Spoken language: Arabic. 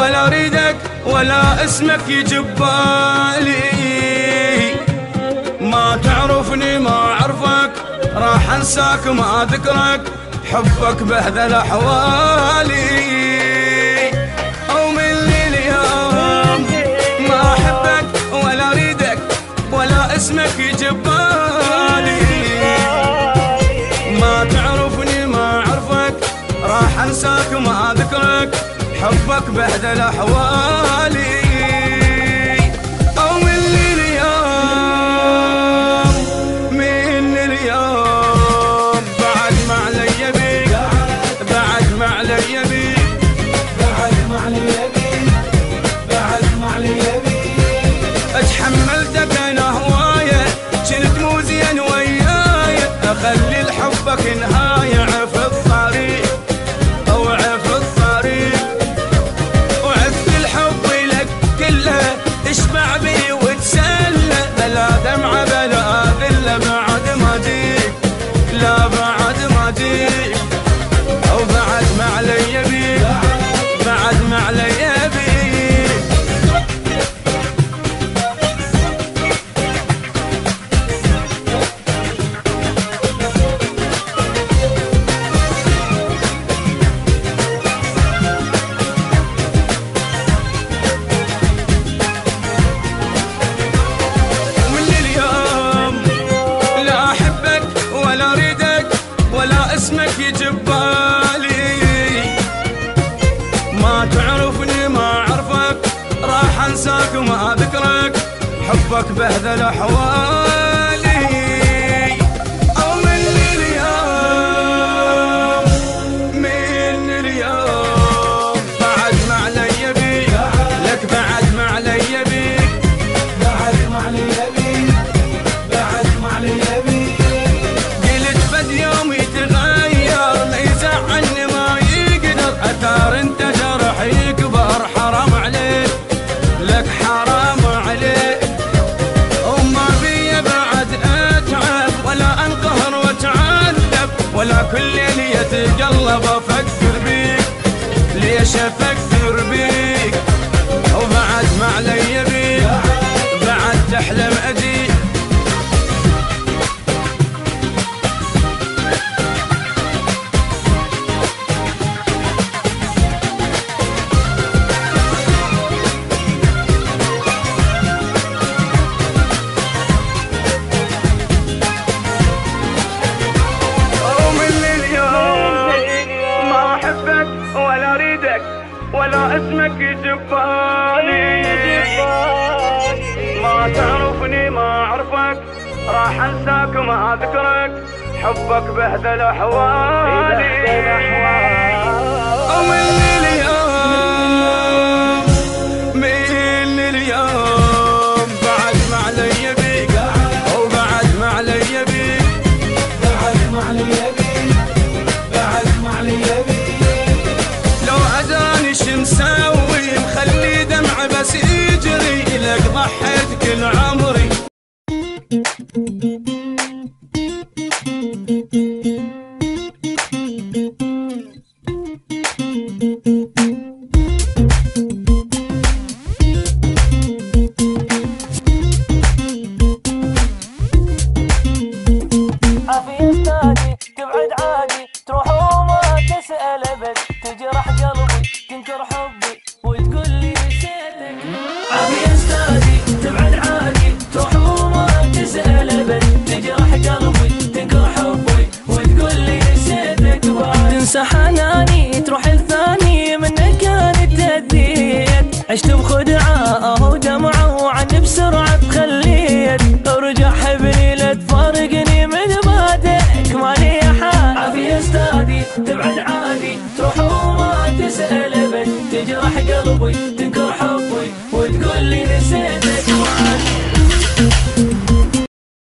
ولا اريدك ولا اسمك يجي ببالي. ما تعرفني ما اعرفك، راح انساك ما اذكرك، حبك بهذا احوالي. ومن اليوم ما احبك ولا اريدك ولا اسمك يجي ببالي. ما تعرفني ما اعرفك، راح انساك ما اذكرك، حبك بهذا الاحوالي. من اليوم بعد ما علي بيك، بعد ما علي بيك، بعد ما علي بيك، بعد ما علي بيك. اتحملتك انا هوايه، كنت مو زين وياي، اخلي لحبك نهايه. عف الطريق او عف الطريق، وعفت الحب لك كله، اشبع بي وتسلى، بلا دمعه بلا ذله بعد ما جيك، لا بعد ما جيك. او بعد ما علي بيك، بعد ما علي بيك. اسمك يجي ببالي. ما تعرفني ما اعرفك، راح انساك وما اذكرك، حبك بهذا الاحوالي. او من اليوم، من اليوم بعد ما علي بيك، لك بعد ما علي بيك، بعد ما علي بيك، بعد ما علي بيك. قلت بد يوم انت جرح يكبر، حرام عليك، لك حرام عليك. وما بي بعد اتعب ولا انقهر واتعذب، ولا كل ليل يتقلب افكر بيك، ليش افكر بيك. وبعد ما علي بيك، بعد تحلم اجيك. ولا اسمك يجي ببالي. ما تعرفني ما اعرفك، راح انساك ما اذكرك، حبك بهذا الاحوالي. ومن اليوم، من اليوم بعد ما علي بيك، وبعد ما علي بيك، بعد ما علي بيك، بعد ما علي بيك. شو مسوي مخلي دمعه بس يجري، لك ضحيت كل عمري. عافية استاذي تبعد عادي، تروح وما تسأل ابد، تجرح قلبي تنكر حبي وتقول لي نسيتك. عافية استاذي تبعد عادي، تروح وما تسأل ابد، تجرح قلبي تنكر حبي وتقول لي نسيتك. تنسى حناني تروح الثاني، منك كانت تأذيت، عشت بخدعة ودمعة وعن بسرعة تخليت. ارجع حبني لا تفارقني من بعدك مالي حال. عافية استاذي تبعد عادي، تروح وما تسأل ابد، تجرح قلبي تنكر حبي وتقول لي نسيتك.